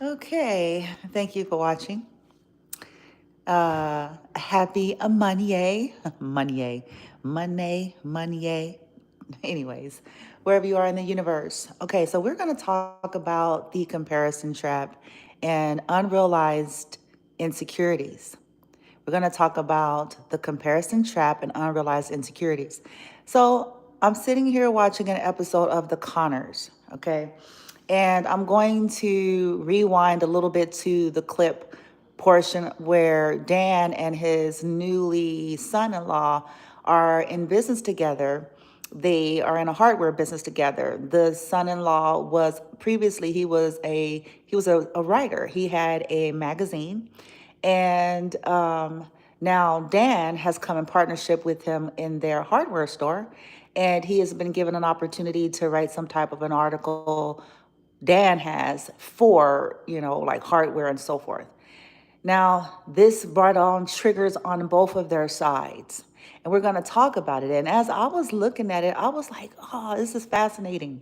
Okay, thank you for watching. Happy Monday, Monday. Anyways, wherever you are in the universe. Okay, so we're going to talk about the comparison trap and unrealized insecurities. We're going to talk about the comparison trap and unrealized insecurities. So I'm sitting here watching an episode of The Conners, okay? And I'm going to rewind a little bit to the clip portion where Dan and his newly son-in-law are in business together. They are in a hardware business together. The son-in-law was previously he was a writer. He had a magazine, and now Dan has come in partnership with him in their hardware store, and he has been given an opportunity to write some type of an article Dan has for, like hardware and so forth. Now, this brought on triggers on both of their sides. And we're going to talk about it. And as I was looking at it, I was like, oh, this is fascinating.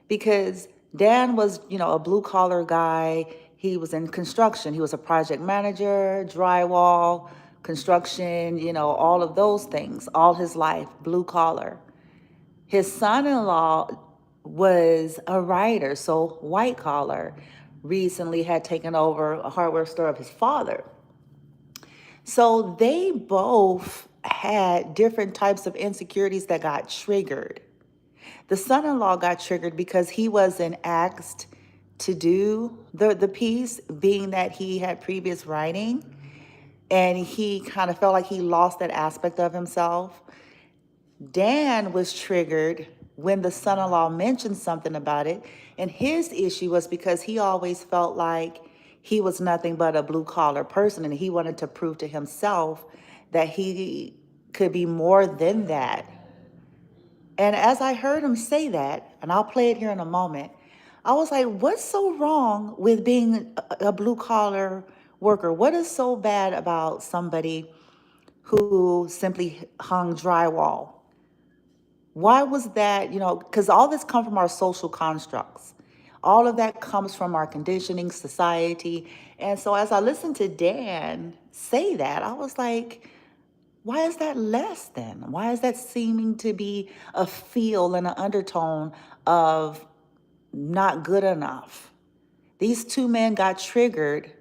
Because Dan was, a blue collar guy. He was in construction. He was a project manager, drywall, construction, all of those things, all his life, blue collar. His son-in-law was a writer, so white collar, recently had taken over a hardware store of his father. So they both had different types of insecurities that got triggered. The son-in-law got triggered because he wasn't asked to do the piece, being that he had previous writing, and he kind of felt like he lost that aspect of himself. Dan was triggered when the son-in-law mentioned something about it, and his issue was because he always felt like he was nothing but a blue-collar person, and he wanted to prove to himself that he could be more than that. And as I heard him say that, and I'll play it here in a moment, I was like, what's so wrong with being a blue-collar worker? What is so bad about somebody who simply hung drywall? Why was that? Because all this comes from our social constructs. All of that comes from our conditioning, society. And so as I listened to Dan say that, I was like, why is that less than? Why is that seeming to be a feel and an undertone of not good enough? These two men got triggered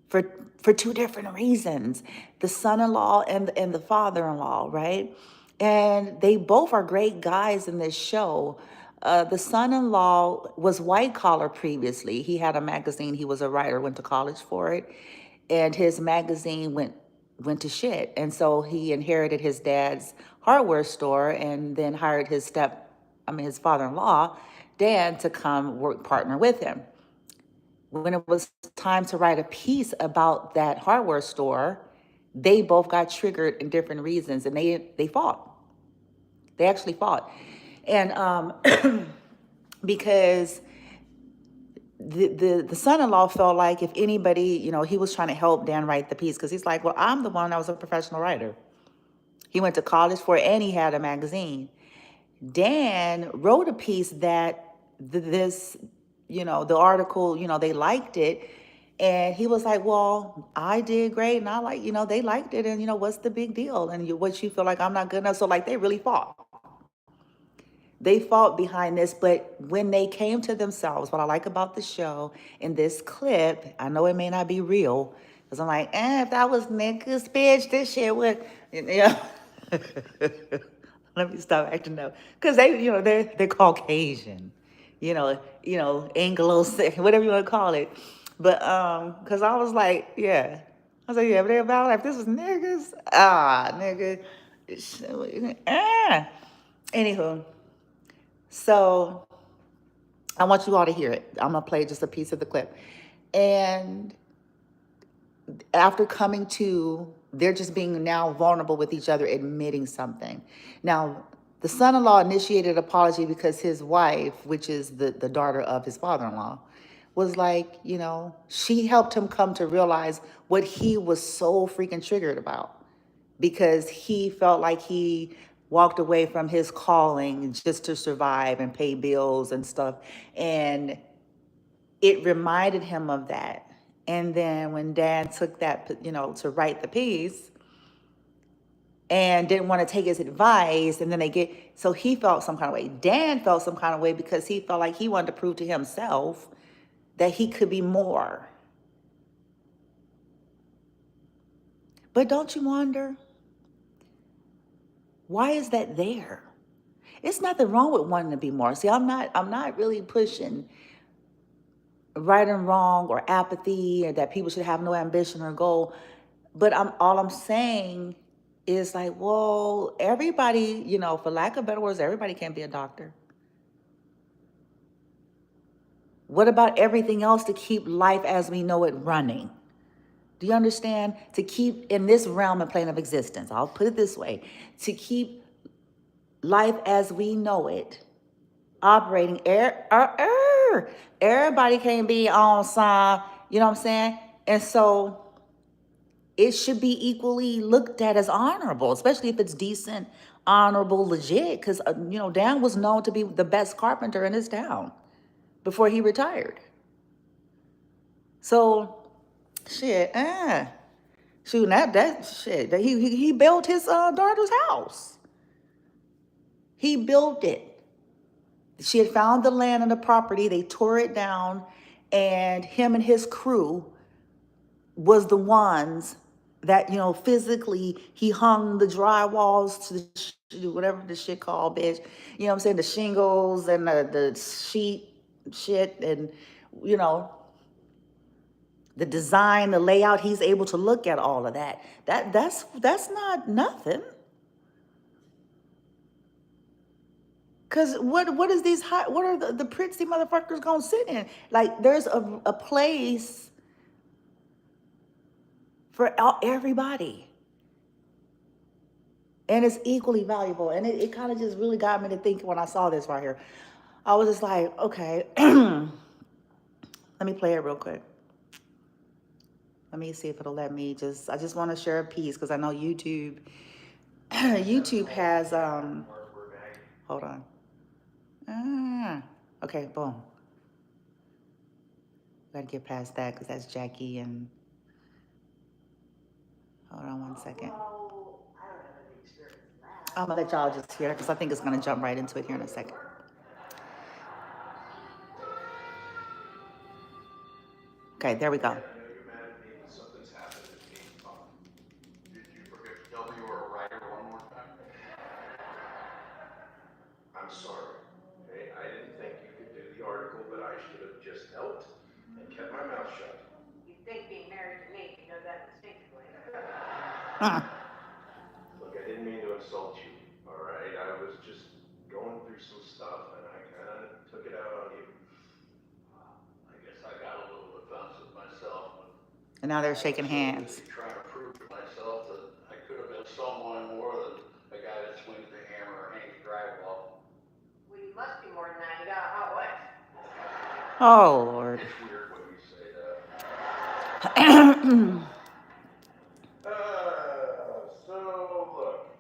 for for two different reasons. The son-in-law and the father-in-law, right? And they both are great guys in this show. The son-in-law was white collar previously. He had a magazine. He was a writer, went to college for it, and his magazine went to shit. And so he inherited his dad's hardware store and then hired his father-in-law, Dan, to come work partner with him. When it was time to write a piece about that hardware store, they both got triggered in different reasons, and they fought. They actually fought, and because the son-in-law felt like if anybody, he was trying to help Dan write the piece because he's like, well, I'm the one that was a professional writer. He went to college for it, and he had a magazine. Dan wrote a piece that the article, they liked it. And he was like, well, I did great. And I they liked it. And, what's the big deal? And what you feel like I'm not good enough. So like they really fought. They fought behind this. But when they came to themselves, what I like about the show in this clip, I know it may not be real. Because I'm like, if that was niggas, bitch, this shit would, Let me stop acting up, because they're Caucasian, Anglo, whatever you want to call it. But because I was like, yeah, I was like, yeah, but they're about like this was niggas, nigga, ah. Anywho, so I want you all to hear it. I'm gonna play just a piece of the clip, and after coming to, they're just being now vulnerable with each other, admitting something. Now, the son-in-law initiated apology because his wife, which is the daughter of his father-in-law, was like, she helped him come to realize what he was so freaking triggered about, because he felt like he walked away from his calling just to survive and pay bills and stuff. And it reminded him of that. And then when Dan took that, to write the piece and didn't want to take his advice, and then so he felt some kind of way. Dan felt some kind of way because he felt like he wanted to prove to himself that he could be more. But don't you wonder, why is that there? It's nothing wrong with wanting to be more. See, I'm not really pushing right and wrong or apathy, or that people should have no ambition or goal. But all I'm saying is like, well, everybody, for lack of better words, everybody can't be a doctor. What about everything else to keep life as we know it running? Do you understand? To keep in this realm and plane of existence, I'll put it this way, to keep life as we know it operating. Everybody can't be on side, you know what I'm saying? And so it should be equally looked at as honorable, especially if it's decent, honorable, legit. Because, Dan was known to be the best carpenter in his town before he retired. So, shit, shoot, that shit, he built his daughter's house. He built it. She had found the land and the property. They tore it down, and him and his crew was the ones that, physically, he hung the drywalls to the, whatever the shit called, bitch. You know what I'm saying? The shingles and the sheet shit, and, the design, the layout. He's able to look at all of that. That's not nothing. Cause what are the prissy motherfuckers gonna sit in? Like, there's a place for everybody, and it's equally valuable. And it kind of just really got me to think when I saw this right here. I was just like, okay, let me play it real quick. Let me see if it'll let me. I just want to share a piece because I know YouTube has hold on. Okay, boom. Gotta get past that because that's Jackie and. Hold on one second. I'm gonna let y'all just hear it because I think it's gonna jump right into it here in a second. Okay, there we go. Something's happened to me. Did you forget to tell me you were a writer one more time? I'm sorry. Okay, I didn't think you could do the article, but I should have just helped and kept my mouth shut. You'd think being married to me, you know that instinctively. Look, I didn't mean to insult you, all right? I was just going through some stuff, and I kind of took it out on you. I guess I got a little defensive myself. And now they're shaking hands. Trying to prove to myself that I could have been someone more than the guy that swings the hammer or hangs drywall. Well, you must be more than that. You got a hot wife. Oh, Lord. It's weird when you say that. So, look.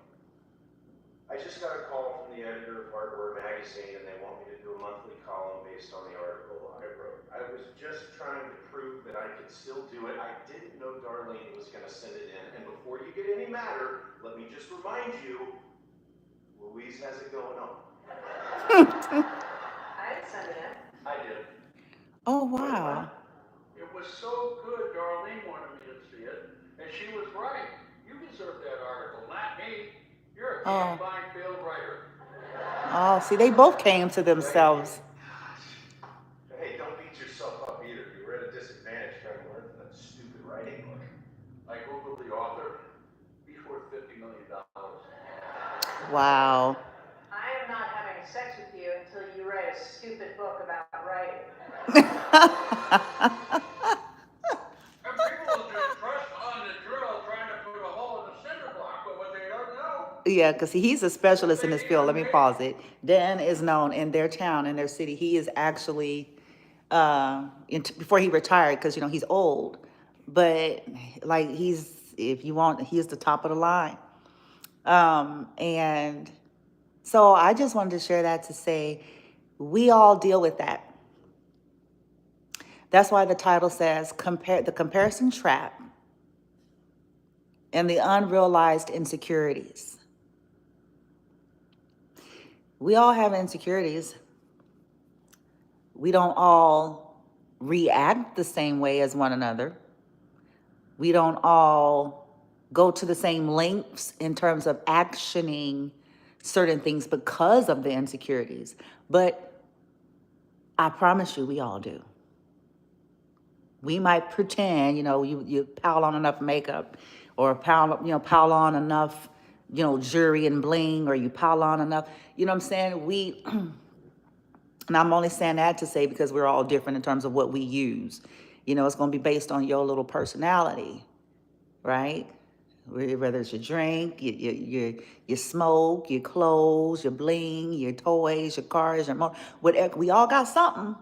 I just got a call from the editor of Hardware Magazine, and they want me to do a monthly column based on the article I wrote. I was just trying to prove that I could still do it. I didn't know Darlene was going to send it in. And before you get any madder, let me just remind you, Louise has it going on. I didn't send it in. I did. Oh, wow. It was so good, Darlene wanted me to see it, and she was right. You deserve that article, not me. You're a damn fine field writer. Oh, see, they both came to themselves. Hey, don't beat yourself up either. You were at a disadvantage trying to learn from that stupid writing book. I googled the author. He's worth $50 million. Wow. I am not having sex with you until you write a stupid book about writing. And people will just trust on the drill trying to put a hole in the cinder block, but what they don't know. Yeah, because he's a specialist in this field. Let me pause it. Dan is known in their town, in their city. He is actually, before he retired, because, he's old. But, like, if you want, he's the top of the line. And so I just wanted to share that to say we all deal with that. That's why the title says the comparison trap and the unrealized insecurities. We all have insecurities. We don't all react the same way as one another. We don't all go to the same lengths in terms of actioning certain things because of the insecurities. But I promise you, we all do. We might pretend, you pile on enough makeup, or pile on enough, jewelry and bling, or you pile on enough, you know what I'm saying? And I'm only saying that to say because we're all different in terms of what we use. It's going to be based on your little personality, right? Whether it's your drink, your smoke, your clothes, your bling, your toys, your cars, whatever. We all got something.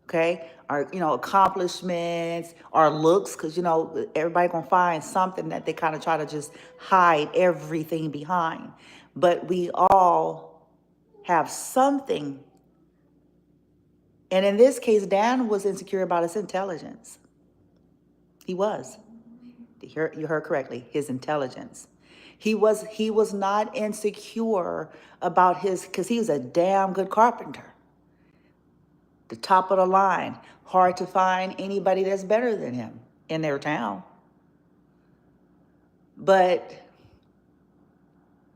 Okay, our accomplishments, our looks, because everybody gonna find something that they kind of try to just hide everything behind. But we all have something. And in this case, Dan was insecure about his intelligence. He was. You heard correctly, his intelligence. He was not insecure about because he was a damn good carpenter. The top of the line. Hard to find anybody that's better than him in their town. But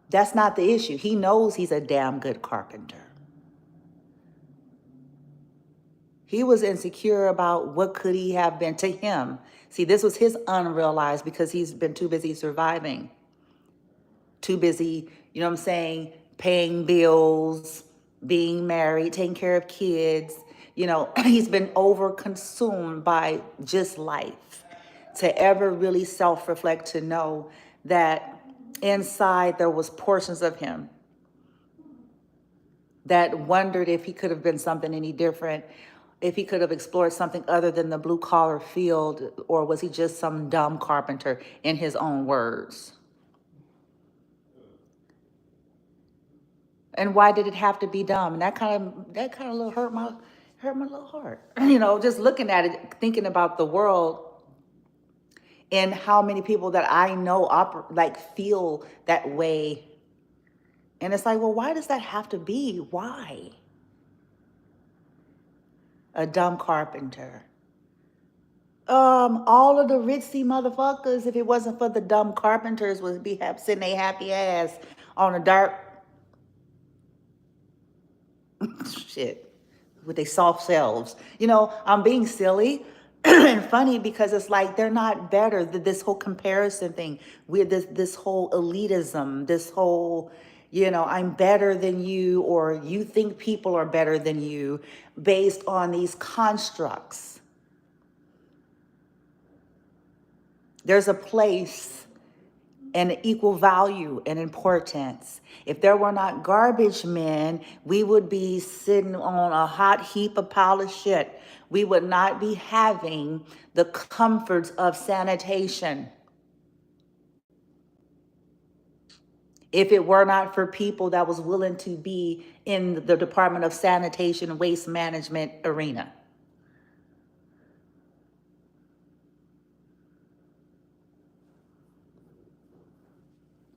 that's not the issue. He knows he's a damn good carpenter. He was insecure about what could he have been to him. See, this was his unrealized because he's been too busy surviving. Too busy, paying bills, being married, taking care of kids. He's been overconsumed by just life to ever really self-reflect, to know that inside there was portions of him that wondered if he could have been something any different, if he could have explored something other than the blue collar field, or was he just some dumb carpenter, in his own words. And why did it have to be dumb? And that kind of hurt my little heart. Just looking at it, thinking about the world and how many people that I know feel that way. And it's like, well, why does that have to be? Why? A dumb carpenter. All of the ritzy motherfuckers, if it wasn't for the dumb carpenters, would be sitting their happy ass on a dark shit with their soft selves. I'm being silly and funny because it's like they're not better. This whole comparison thing, with this whole elitism, this whole, I'm better than you, or you think people are better than you based on these constructs. There's a place and equal value and importance. If there were not garbage men, we would be sitting on a hot heap of pile of shit. We would not be having the comforts of sanitation. If it were not for people that was willing to be in the Department of Sanitation and Waste Management arena.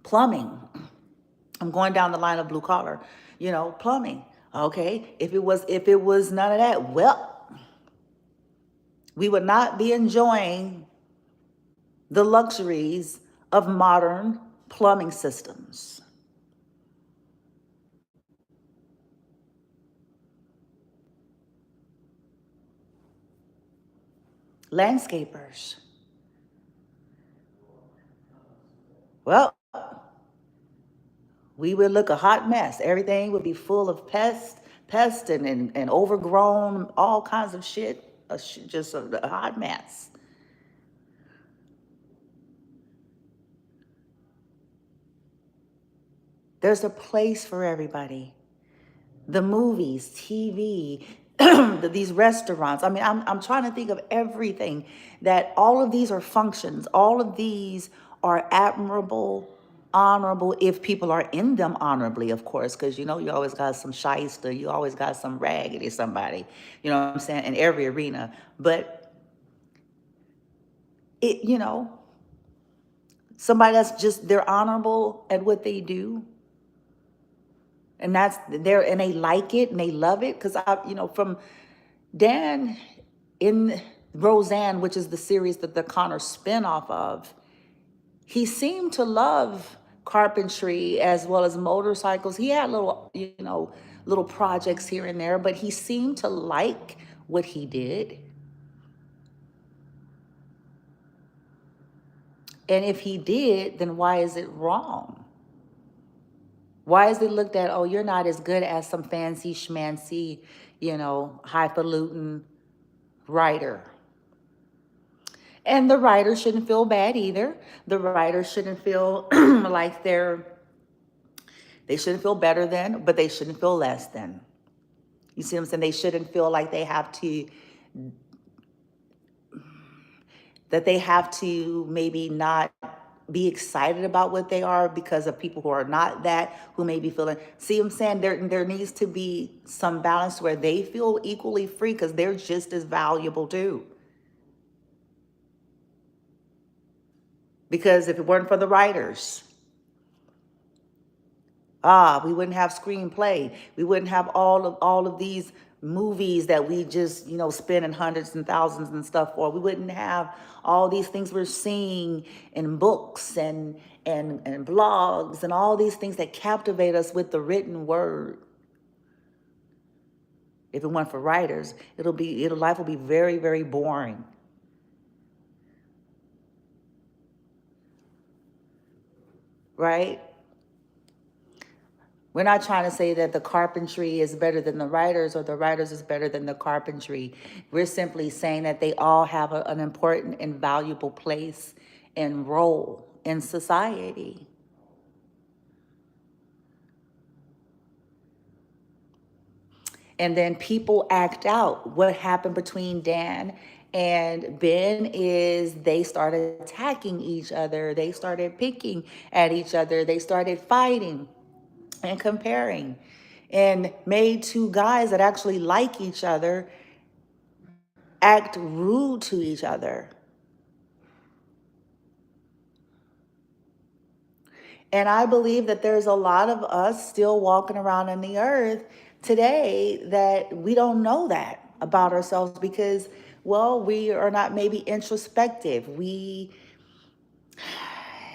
Plumbing. I'm going down the line of blue collar, plumbing. Okay. If it was none of that, well, we would not be enjoying the luxuries of modern plumbing systems. Landscapers. Well, we would look a hot mess. Everything would be full of pests and overgrown, all kinds of shit. Just a hot mess. There's a place for everybody. The movies, TV, these restaurants. I mean, I'm trying to think of everything, that all of these are functions. All of these are admirable honorable if people are in them honorably, of course, because you always got some shyster, you always got some raggedy somebody, you know what I'm saying, in every arena. But somebody that's just, they're honorable at what they do, and they like it and they love it. Because from Dan in Roseanne, which is the series that the Connor spinoff of, he seemed to love carpentry as well as motorcycles. He had little projects here and there, but he seemed to like what he did. And if he did, then why is it wrong? Why is it looked at, oh, you're not as good as some fancy schmancy, highfalutin writer? And the writer shouldn't feel bad either. The writer shouldn't feel like they shouldn't feel better than, but they shouldn't feel less than. You see what I'm saying? They shouldn't feel like they have to maybe not be excited about what they are because of people who are not that, who may be feeling, see what I'm saying? There needs to be some balance where they feel equally free, because they're just as valuable too. Because if it weren't for the writers, we wouldn't have screenplay. We wouldn't have all of these movies that we just, spending hundreds and thousands and stuff for. We wouldn't have all these things we're seeing in books and blogs and all these things that captivate us with the written word. If it weren't for writers, life will be very, very boring. Right? We're not trying to say that the carpentry is better than the writers or the writers is better than the carpentry. We're simply saying that they all have an important and valuable place and role in society. And then people act out. What happened between Dan and Ben is they started attacking each other. They started picking at each other. They started fighting and comparing, and made two guys that actually like each other act rude to each other. And I believe that there's a lot of us still walking around in the earth today that we don't know that about ourselves, because, well, we are not maybe introspective. We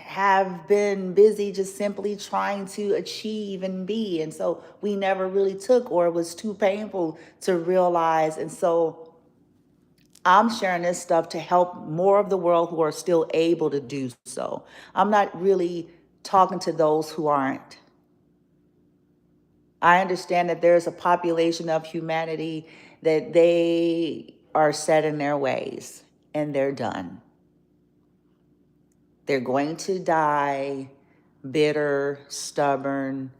have been busy just simply trying to achieve and be. And so we never really took, or it was too painful to realize. And so I'm sharing this stuff to help more of the world who are still able to do so. I'm not really talking to those who aren't. I understand that there's a population of humanity that they are set in their ways and they're done. They're going to die bitter, stubborn,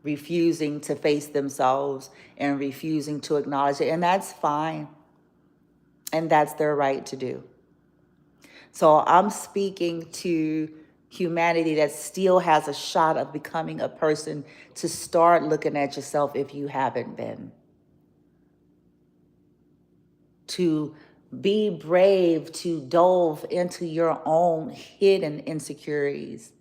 refusing to face themselves and refusing to acknowledge it. And that's fine. And that's their right to do. So I'm speaking to humanity that still has a shot of becoming a person, to start looking at yourself if you haven't been. To be brave to delve into your own hidden insecurities,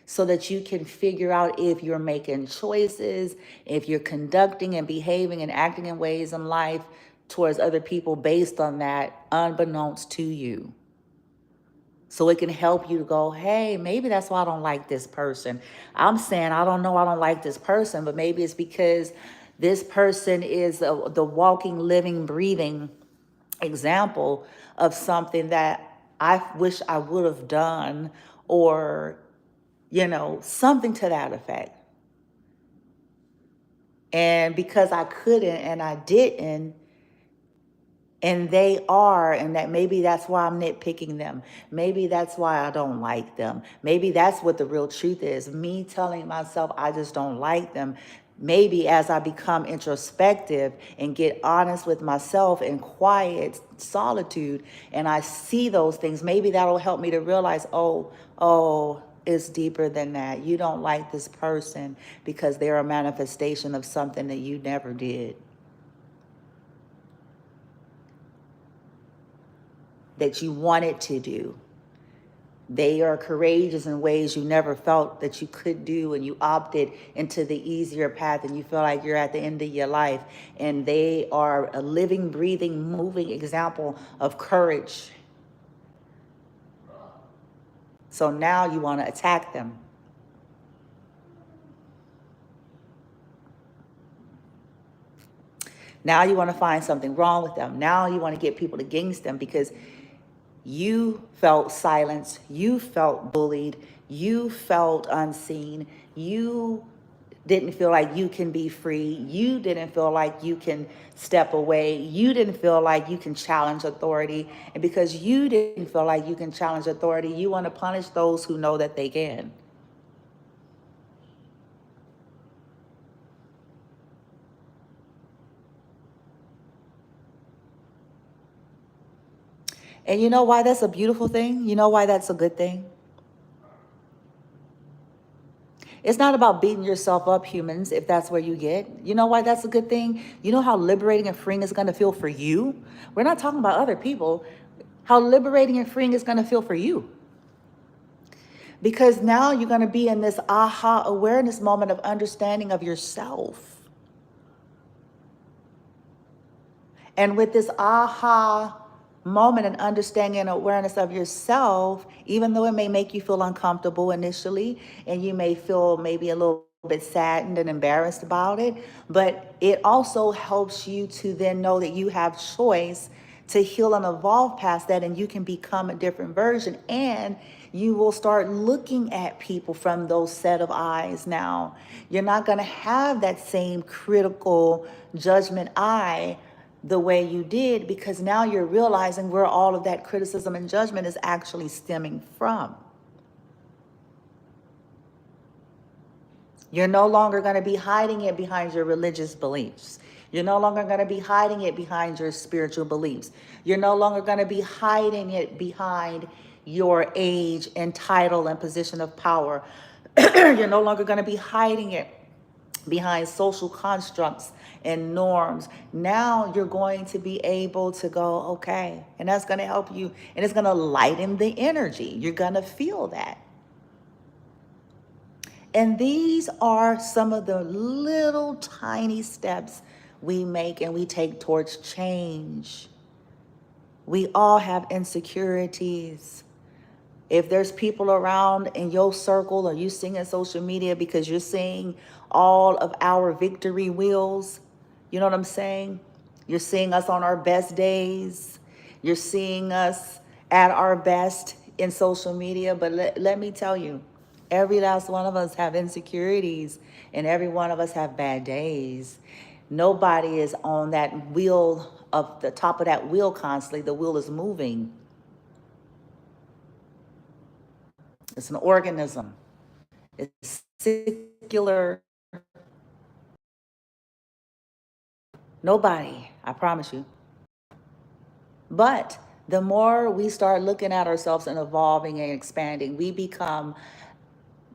so that you can figure out if you're making choices, if you're conducting and behaving and acting in ways in life towards other people based on that, unbeknownst to you. So it can help you to go, hey, maybe that's why I don't like this person. I'm saying, I don't know, I don't like this person, but maybe it's because this person is the walking, living, breathing example of something that I wish I would have done, or, something to that effect. And because I couldn't and I didn't, and they are, and that maybe that's why I'm nitpicking them. Maybe that's why I don't like them. Maybe that's what the real truth is. Me telling myself I just don't like them. Maybe as I become introspective and get honest with myself in quiet solitude, and I see those things, maybe that'll help me to realize, oh, it's deeper than that. You don't like this person because they're a manifestation of something that you never did, that you wanted to do. They are courageous in ways you never felt that you could do, and you opted into the easier path, and you feel like you're at the end of your life. And they are a living, breathing, moving example of courage. So now you want to attack them. Now you want to find something wrong with them. Now you want to get people against them because you felt silenced, you felt bullied, you felt unseen, you didn't feel like you can be free, you didn't feel like you can step away, you didn't feel like you can challenge authority. And because you didn't feel like you can challenge authority, you want to punish those who know that they can. And you know why that's a beautiful thing? You know why that's a good thing? It's not about beating yourself up, humans, if that's where you get. You know why that's a good thing? You know how liberating and freeing it's going to feel for you? We're not talking about other people. How liberating and freeing it's going to feel for you. Because now you're going to be in this aha awareness moment of understanding of yourself. And with this aha moment and understanding and awareness of yourself, even though it may make you feel uncomfortable initially, and you may feel maybe a little bit saddened and embarrassed about it, but it also helps you to then know that you have choice to heal and evolve past that, and you can become a different version, and you will start looking at people from those set of eyes now. You're not going to have that same critical judgment eye the way you did, because now you're realizing where all of that criticism and judgment is actually stemming from. You're no longer going to be hiding it behind your religious beliefs. You're no longer going to be hiding it behind your spiritual beliefs. You're no longer going to be hiding it behind your age and title and position of power. You're no longer going to be hiding it behind social constructs and norms. Now you're going to be able to go, okay, and that's going to help you, and it's going to lighten the energy. You're going to feel that. And these are some of the little tiny steps we make and we take towards change. We all have insecurities. If there's people around in your circle, or you seeing in social media because you're seeing all of our victory wheels, you know what I'm saying? You're seeing us on our best days. You're seeing us at our best in social media. But let me tell you, every last one of us have insecurities, and every one of us have bad days. Nobody is on that wheel, of the top of that wheel constantly. The wheel is moving. It's an organism. It's circular. Nobody, I promise you. But the more we start looking at ourselves and evolving and expanding, we become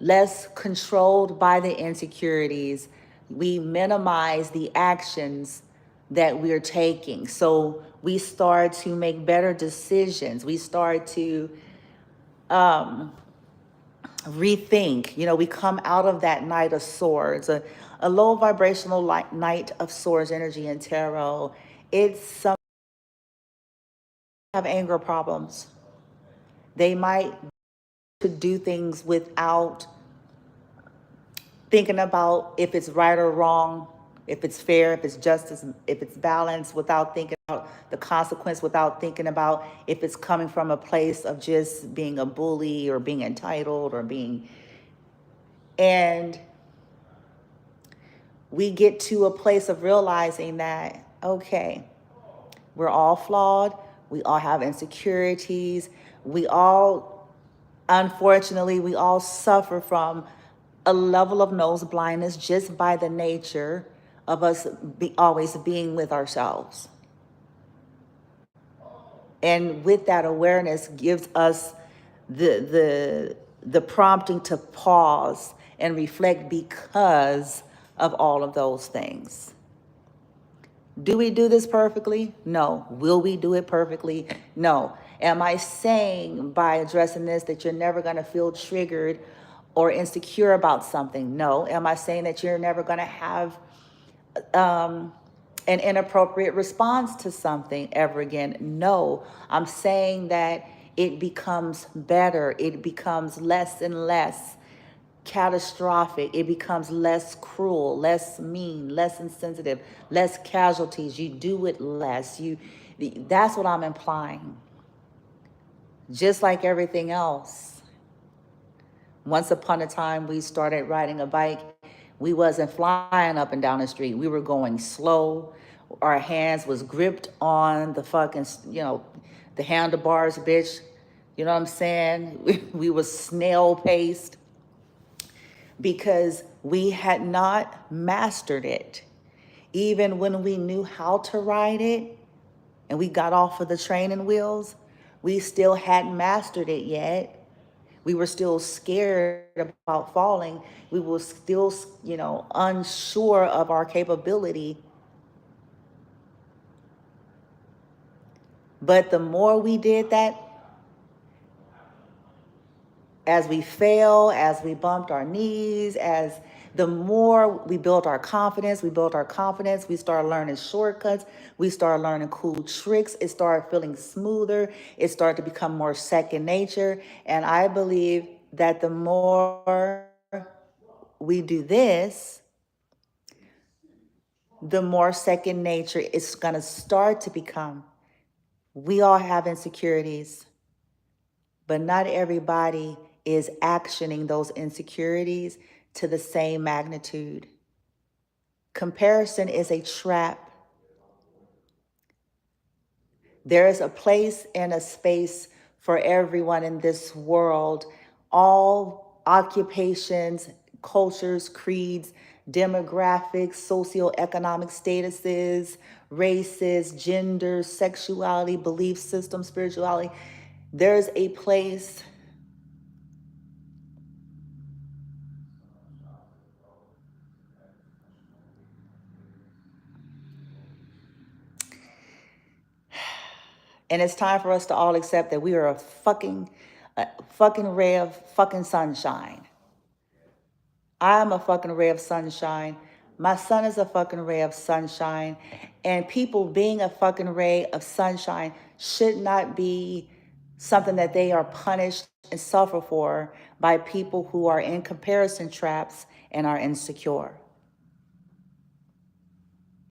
less controlled by the insecurities. We minimize the actions that we're taking. So we start to make better decisions. We start to rethink. You know, we come out of that Knight of Swords, a low vibrational Knight of Swords energy in tarot. It's some have anger problems. They might could do things without thinking about if it's right or wrong, if it's fair, if it's justice, if it's balanced, without thinking about the consequence, without thinking about if it's coming from a place of just being a bully or being entitled or being. And we get to a place of realizing that, okay, we're all flawed. We all have insecurities. We all, unfortunately, we all suffer from a level of nose blindness just by the nature of us always being with ourselves. And with that awareness gives us the the prompting to pause and reflect because of all of those things. Do we do this perfectly? No. Will we do it perfectly? No. Am I saying by addressing this that you're never going to feel triggered or insecure about something? No. Am I saying that you're never going to have an inappropriate response to something ever again? No. I'm saying that it becomes better. It becomes less and less catastrophic. It becomes less cruel, less mean, less insensitive, less casualties. You do it less. That's what I'm implying. Just like everything else. Once upon a time, we started riding a bike. We wasn't flying up and down the street. We were going slow. Our hands was gripped on the fucking, the handlebars, bitch. You know what I'm saying? We was snail paced because we had not mastered it. Even when we knew how to ride it and we got off of the training wheels, we still hadn't mastered it yet. We were still scared about falling. We were still, unsure of our capability. But the more we did that, as we fell, as we bumped our knees, as the more we built our confidence, we started learning shortcuts, we started learning cool tricks, it started feeling smoother, it started to become more second nature. And I believe that the more we do this, the more second nature it's going to start to become. We all have insecurities, but not everybody is actioning those insecurities to the same magnitude. Comparison is a trap. There is a place and a space for everyone in this world. All occupations, cultures, creeds, demographics, socioeconomic statuses, races, genders, sexuality, belief system, spirituality. There's a place and it's time for us to all accept that we are a fucking ray of fucking sunshine. I'm a fucking ray of sunshine. My son is a fucking ray of sunshine. And people being a fucking ray of sunshine should not be something that they are punished and suffer for by people who are in comparison traps and are insecure.